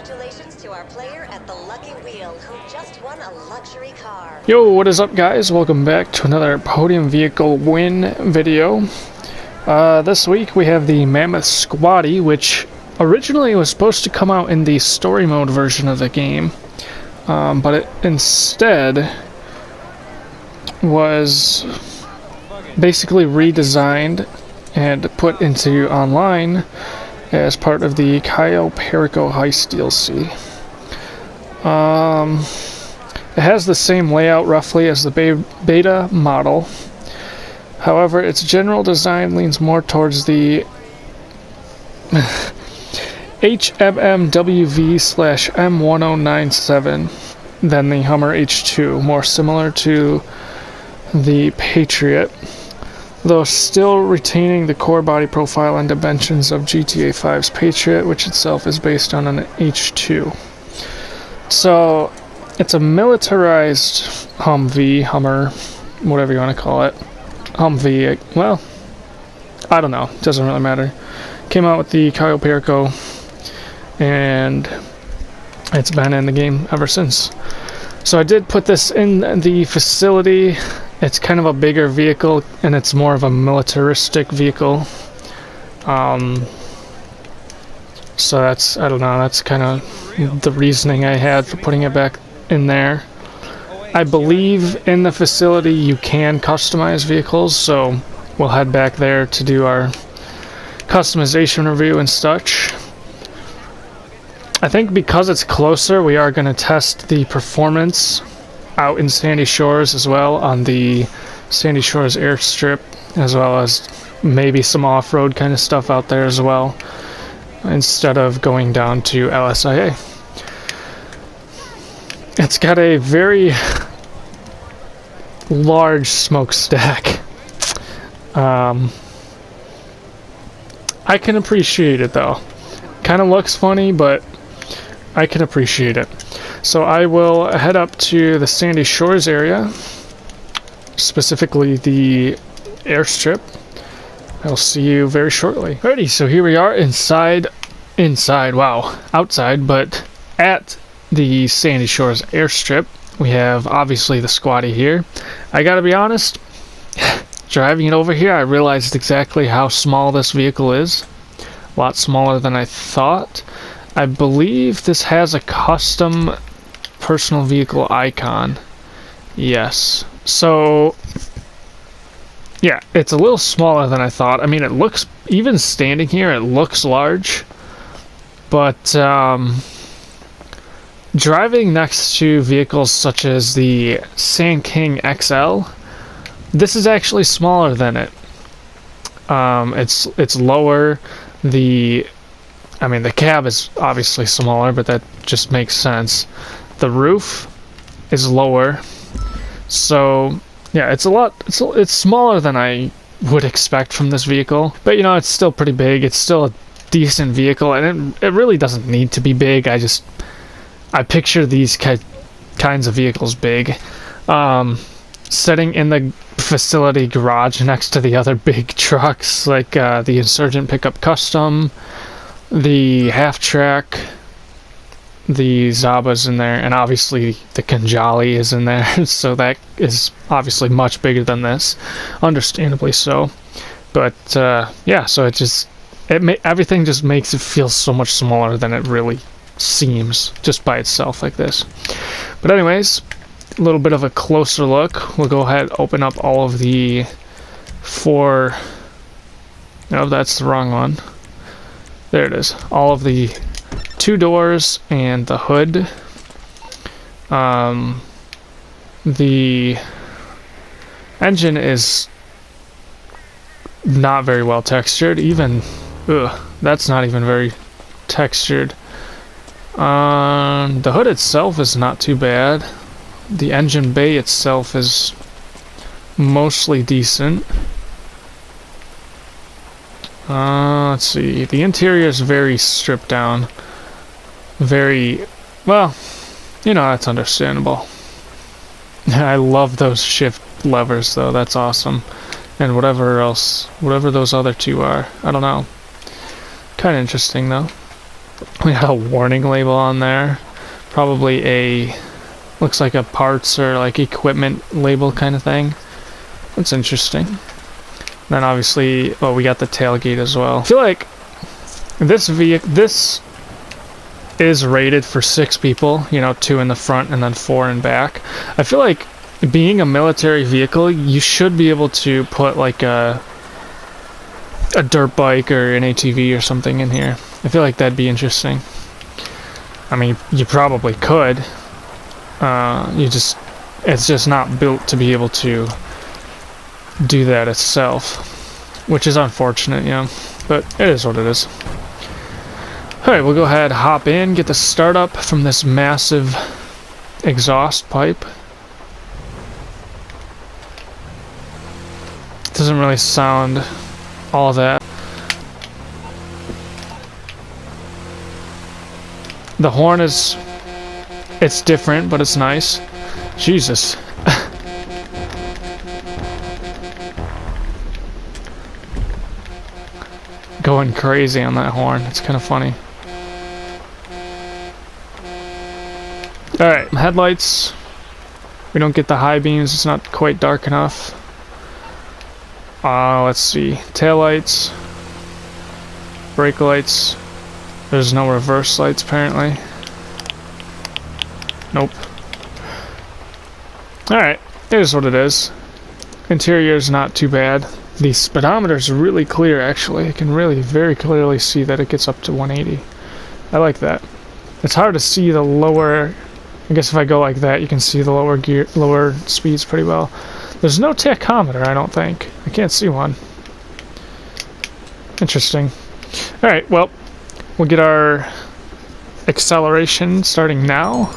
Congratulations to our player at the Lucky Wheel who just won a luxury car. Yo, what is up guys? Welcome back to another podium vehicle win video. This week we have the Mammoth Squaddie, which originally was supposed to come out in the story mode version of the game, but it instead was basically redesigned and put into online as part of the Cayo Perico Heist DLC. It has the same layout roughly as the beta model. However, its general design leans more towards the HMMWV/M1097 than the Hummer H2, more similar to the Patriot, though still retaining the core body profile and dimensions of GTA 5's Patriot, which itself is based on an H2. So, it's a militarized Hummer, whatever you want to call it. Humvee, well, I don't know, doesn't really matter. Came out with the Cayo Perico, and it's been in the game ever since. So I did put this in the facility. It's kind of a bigger vehicle, and it's more of a militaristic vehicle. So that's, I don't know, that's kind of the reasoning I had for putting it back in there. I believe in the facility you can customize vehicles, so we'll head back there to do our customization review and such. I think because it's closer, we are going to test the performance out in Sandy Shores as well, on the Sandy Shores airstrip, as well as maybe some off-road kind of stuff out there as well, instead of going down to LSIA. It's got a very large smokestack. I can appreciate it though. Kind of looks funny, but I can appreciate it. So I will head up to the Sandy Shores area, specifically the airstrip. I'll see you very shortly. Alrighty, so here we are outside, but at the Sandy Shores airstrip. We have obviously the Squaddie here. I gotta be honest, driving it over here, I realized exactly how small this vehicle is. A lot smaller than I thought. I believe this has a custom personal vehicle icon. Yes. So, yeah, it's a little smaller than I thought. I mean, it looks, even standing here, it looks large. But, driving next to vehicles such as the Sand King XL, this is actually smaller than it. It's lower. The cab is obviously smaller, but that just makes sense. The roof is lower, so yeah, it's smaller than I would expect from this vehicle. But you know, it's still pretty big. It's still a decent vehicle, and it really doesn't need to be big. I picture these kinds of vehicles big. Sitting in the facility garage next to the other big trucks, like the Insurgent Pickup Custom, the Half-Track, the Zaba's in there, and obviously the Kanjali is in there, so that is obviously much bigger than this, understandably so. But yeah, so everything just makes it feel so much smaller than it really seems just by itself like this. But anyways, a little bit of a closer look. We'll go ahead and open up all of the four. No, that's the wrong one. There it is. All of the two doors and the hood. The engine is not very well textured. That's not even very textured. The hood itself is not too bad. The engine bay itself is mostly decent. Let's see. The interior is very stripped down. Very, well, you know, that's understandable. I love those shift levers though. That's awesome. And whatever those other two are. I don't know. Kind of interesting though. We got a warning label on there. Probably a, looks like a parts or like equipment label kind of thing. That's interesting. Then obviously, well, we got the tailgate as well. I feel like this is rated for 6 people, you know, 2 in the front and then 4 in back. I feel like being a military vehicle, you should be able to put like a dirt bike or an ATV or something in here. I feel like that'd be interesting. I mean, you probably could. It's just not built to be able to do that itself, which is unfortunate, you know, but it is what it is. Alright, we'll go ahead, hop in, get the startup from this massive exhaust pipe. Doesn't really sound all that. The horn is, it's different, but it's nice. Jesus. Going crazy on that horn. It's kind of funny. Alright, headlights. We don't get the high beams. It's not quite dark enough. Let's see. Taillights. Brake lights. There's no reverse lights apparently. Nope. Alright, it is what it is. Interior is not too bad. The speedometer is really clear actually. I can really very clearly see that it gets up to 180. I like that. It's hard to see the lower, I guess if I go like that you can see the lower speeds pretty well. There's no tachometer, I don't think. I can't see one. Interesting. Alright, well, we'll get our acceleration starting now.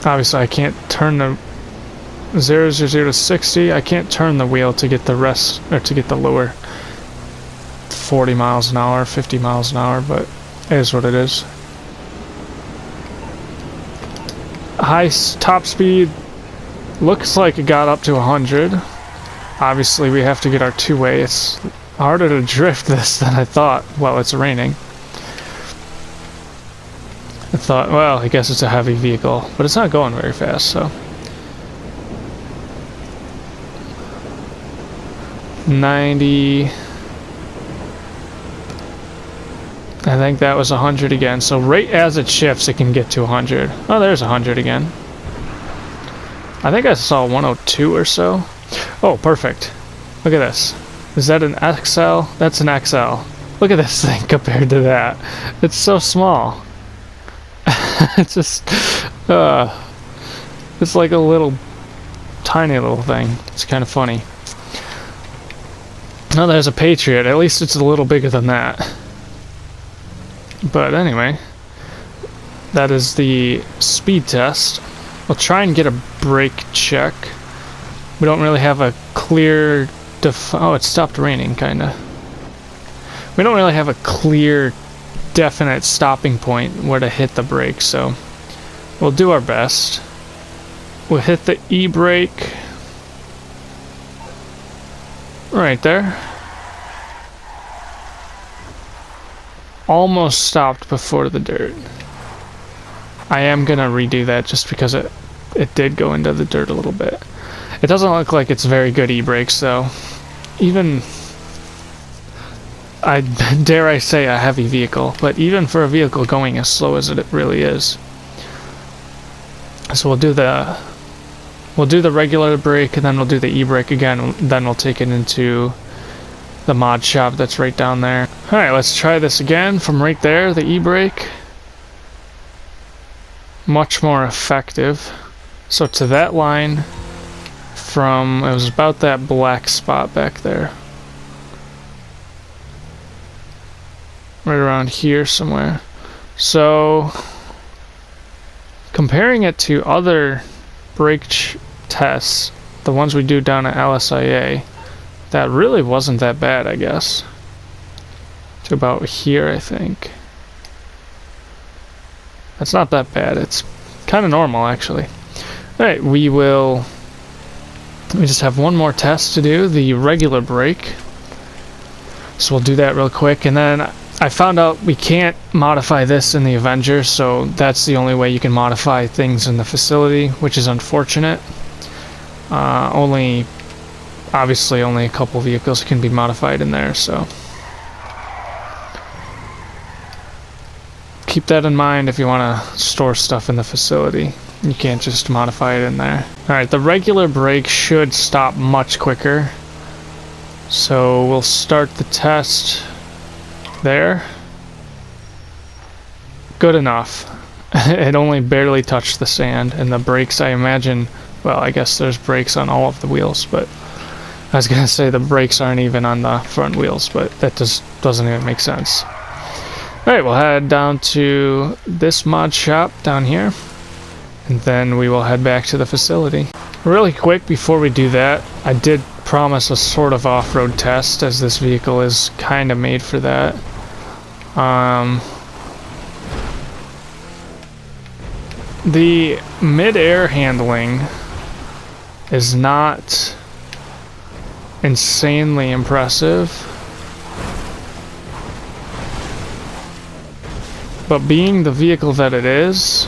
Obviously I can't turn the 0 to 60. I can't turn the wheel to get the rest, or to get the lower 40 miles an hour, 50 miles an hour, but it is what it is. Top speed looks like it got up to 100. Obviously we have to get our two-way. It's harder to drift this than I thought. Well, it's raining. I thought, well, I guess it's a heavy vehicle, but it's not going very fast, so. 90. I think that was 100 again. So right as it shifts, it can get to 100. Oh, there's 100 again. I think I saw 102 or so. Oh, perfect. Look at this. Is that an XL? That's an XL. Look at this thing compared to that. It's so small. It's just, it's like a little, tiny little thing. It's kind of funny. Oh, there's a Patriot. At least it's a little bigger than that. But anyway, that is the speed test. We'll try and get a brake check. We don't really have a clear oh, it stopped raining, kinda. We don't really have a clear, definite stopping point where to hit the brake, so we'll do our best. We'll hit the e-brake right there. Almost stopped before the dirt. I am gonna redo that just because it did go into the dirt a little bit. It doesn't look like it's very good e-brakes though. Even, dare I say, a heavy vehicle, but even for a vehicle going as slow as it really is. So we'll do the regular brake and then we'll do the e-brake again, then we'll take it into the mod shop that's right down there. Alright, let's try this again from right there, the e-brake. Much more effective. So to that line from, it was about that black spot back there. Right around here somewhere. So, comparing it to other brake tests, the ones we do down at LSIA, that really wasn't that bad, I guess. To about here, I think. That's not that bad. It's kind of normal, actually. Alright, we just have one more test to do, the regular brake. So we'll do that real quick, and then I found out we can't modify this in the Avenger, so that's the only way you can modify things in the facility, which is unfortunate. Obviously only a couple vehicles can be modified in there, so keep that in mind if you want to store stuff in the facility. You can't just modify it in there. Alright, the regular brake should stop much quicker. So we'll start the test there. Good enough. It only barely touched the sand, and the brakes, I imagine, well, I guess there's brakes on all of the wheels, but I was gonna say the brakes aren't even on the front wheels, but that just doesn't even make sense. Alright, we'll head down to this mod shop down here, and then we will head back to the facility. Really quick before we do that, I did promise a sort of off-road test, as this vehicle is kind of made for that. The mid-air handling is not insanely impressive, but being the vehicle that it is,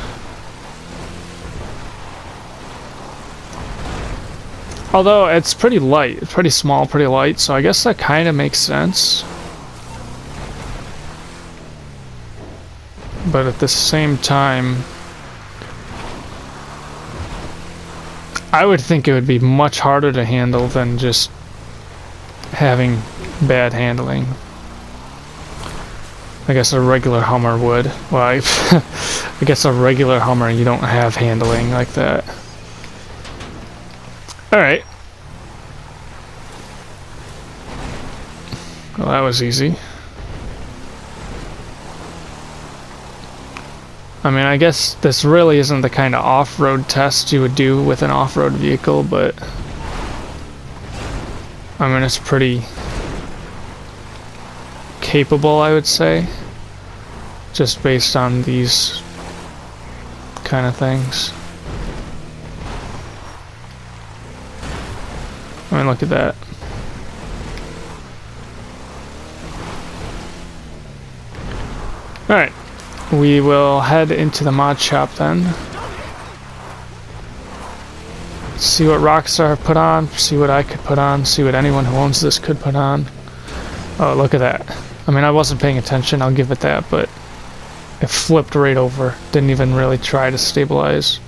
although it's pretty light, it's pretty small, pretty light, so I guess that kind of makes sense. But at the same time, I would think it would be much harder to handle than just having bad handling. I guess a regular Hummer would. Well, I guess a regular Hummer, you don't have handling like that. Alright. Well, that was easy. I mean, I guess this really isn't the kind of off-road test you would do with an off-road vehicle, but I mean, it's pretty capable, I would say, just based on these kind of things. I mean, look at that. Alright. We will head into the mod shop then. See what Rockstar put on, see what I could put on, see what anyone who owns this could put on. Oh, look at that. I mean, I wasn't paying attention, I'll give it that, but it flipped right over. Didn't even really try to stabilize.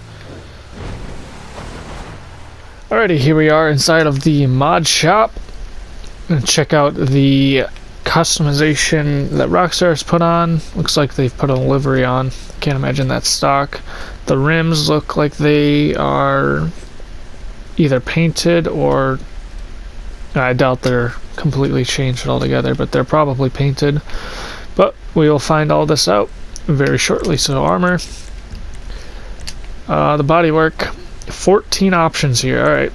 Alrighty, here we are inside of the mod shop. I'm gonna check out the customization that Rockstar's put on. Looks like they've put a livery on. Can't imagine that's stock. The rims look like they are either painted or I doubt they're completely changed altogether, but they're probably painted. But we will find all this out very shortly. So armor, the bodywork, 14 options here. Alright,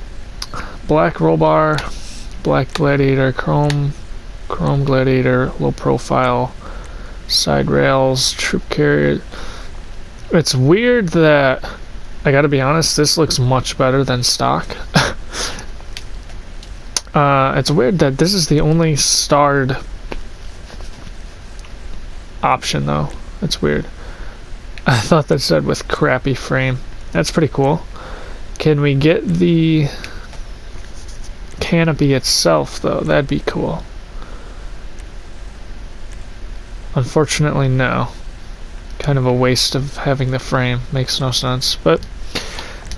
black roll bar, black gladiator, chrome gladiator, low profile, side rails, troop carrier. It's weird that, I gotta be honest, this looks much better than stock. It's weird that this is the only starred option though. That's weird. I thought that said with crappy frame. That's pretty cool. Can we get the canopy itself though? That'd be cool. Unfortunately, no. Kind of a waste of having the frame. Makes no sense, but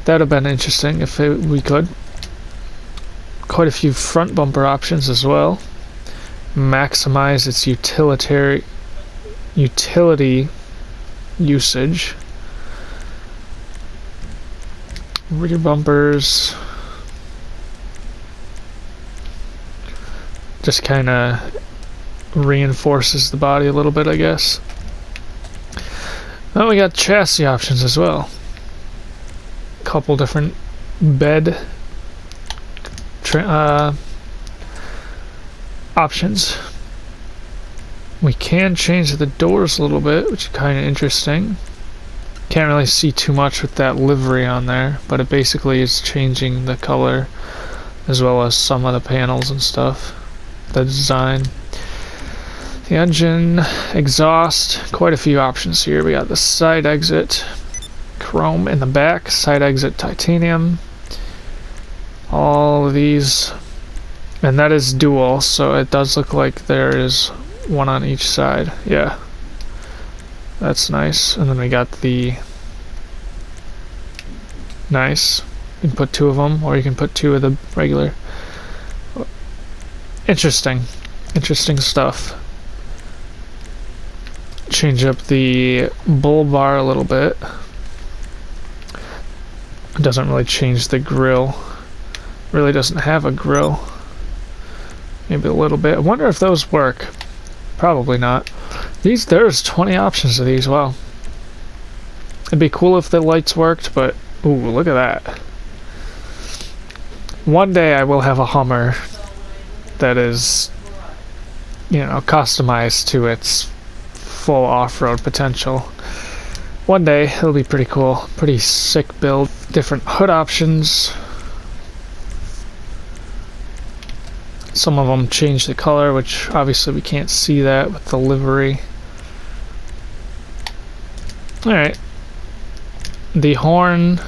that would have been interesting if we could. Quite a few front bumper options as well. Maximize its utility usage. Rear bumpers. Just kind of reinforces the body a little bit, I guess. Then we got chassis options as well. Couple different bed options. We can change the doors a little bit, which is kind of interesting. Can't really see too much with that livery on there, but it basically is changing the color as well as some of the panels and stuff. The design. The The engine, exhaust, quite a few options here. We got the side exit, chrome in the back, side exit titanium. All of these, and that is dual, so it does look like there is one on each side. Yeah, that's nice. And then we got the nice. You can put two of them, or you can put two of the regular. Interesting stuff. Change up the bull bar a little bit. It doesn't really change the grill. Really doesn't have a grill. Maybe a little bit. I wonder if those work. Probably not. There's 20 options of these. Wow. It'd be cool if the lights worked, but ooh, look at that. One day I will have a Hummer that is, you know, customized to its full off-road potential. One day it'll be pretty cool. Pretty sick build. Different hood options. Some of them change the color, which obviously we can't see that with the livery. Alright. The horn.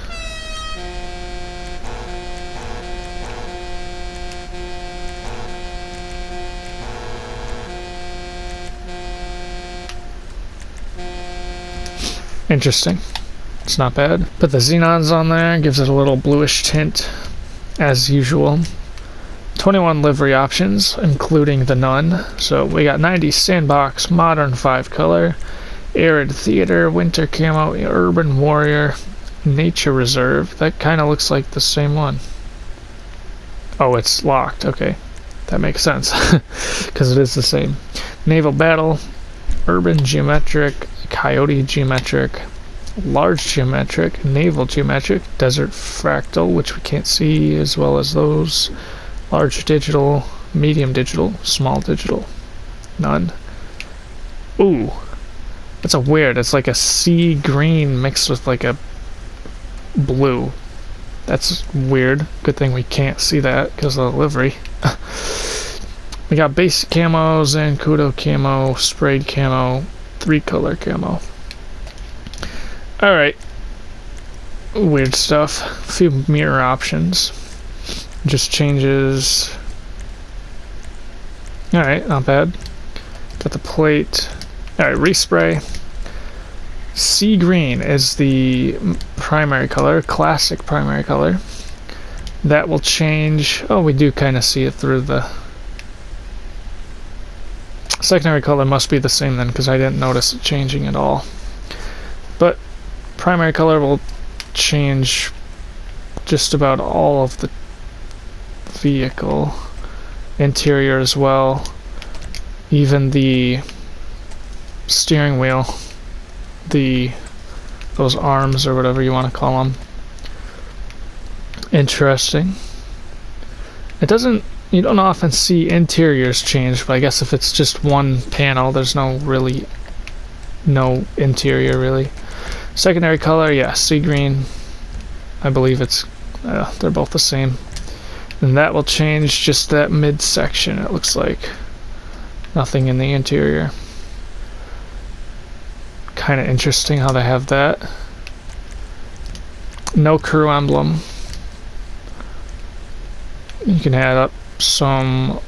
Interesting. It's not bad. Put the xenons on there, gives it a little bluish tint, as usual. 21 livery options, including the none. So we got 90 sandbox, modern 5 color, arid theater, winter camo, urban warrior, nature reserve. That kind of looks like the same one. Oh, it's locked. Okay, that makes sense because it is the same. Naval battle, urban geometric, coyote geometric, large geometric, naval geometric, desert fractal, which we can't see, as well as those. Large digital, medium digital, small digital. None. Ooh. That's a weird. It's like a sea green mixed with like a blue. That's weird. Good thing we can't see that because of the livery. We got basic camos, Zancudo camo, sprayed camo, 3-color camo. Alright. Weird stuff. A few mirror options. Just changes. Alright, not bad. Got the plate. Alright, respray. Sea green is the primary color, classic primary color. That will change. Oh, we do kind of see it through the secondary color. Must be the same then, because I didn't notice it changing at all. But primary color will change just about all of the vehicle. Interior as well. Even the steering wheel, those arms or whatever you want to call them. Interesting. It doesn't, you don't often see interiors change, but I guess if it's just one panel, there's no interior really. Secondary color, yeah, sea green. I believe it's they're both the same. And that will change just that midsection, it looks like. Nothing in the interior. Kind of interesting how they have that. No crew emblem. You can add up some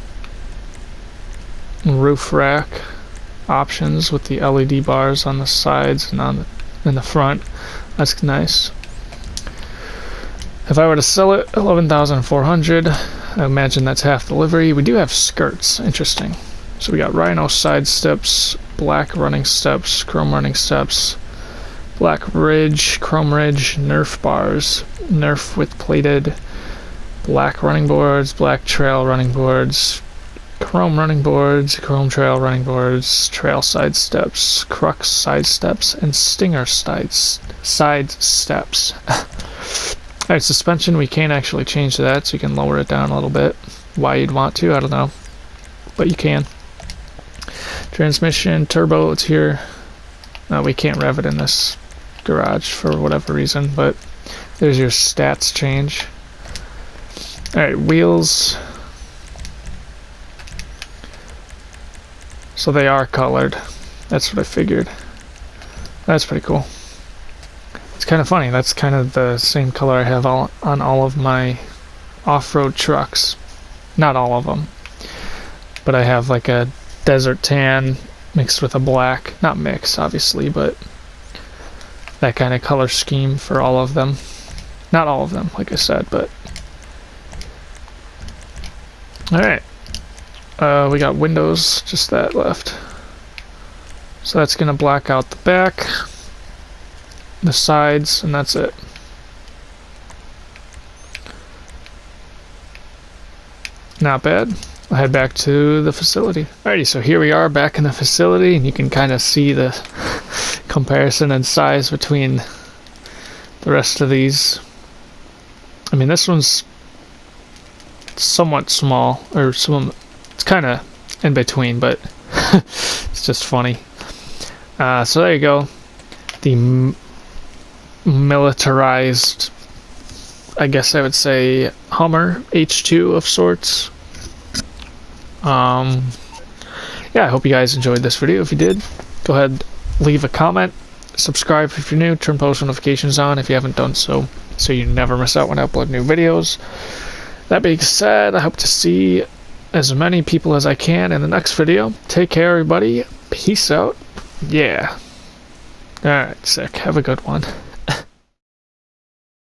roof rack options with the LED bars on the sides and in the front. That's nice. If I were to sell it, 11,400. I imagine that's half the livery. We do have skirts. Interesting. So we got rhino side steps, black running steps, chrome running steps, black ridge, chrome ridge, nerf bars, nerf with plated, black running boards, black trail running boards, chrome running boards, chrome trail running boards, trail side steps, crux side steps, and stinger side steps. Alright, suspension, we can't actually change that, so you can lower it down a little bit. Why you'd want to, I don't know. But you can. Transmission, turbo, it's here. No, we can't rev it in this garage for whatever reason, but there's your stats change. Alright, wheels. So they are colored. That's what I figured. That's pretty cool. It's kind of funny. That's kind of the same color I have on all of my off-road trucks. Not all of them. But I have like a desert tan mixed with a black. Not mixed, obviously, but that kind of color scheme for all of them. Not all of them, like I said, but... Alright. We got windows, just that left. So that's going to black out the back, the sides, and that's it. Not bad. I'll head back to the facility. Alrighty, so here we are back in the facility, and you can kind of see the comparison in size between the rest of these. I mean, this one's somewhat small, or it's kind of in between, but it's just funny. So there you go. The militarized, I guess I would say, Hummer H2 of sorts. Yeah, I hope you guys enjoyed this video. If you did, go ahead, leave a comment, subscribe if you're new, turn post notifications on if you haven't done so, so you never miss out when I upload new videos. That being said, I hope to see as many people as I can in the next video. Take care, everybody. Peace out. Yeah. Alright, sick. Have a good one.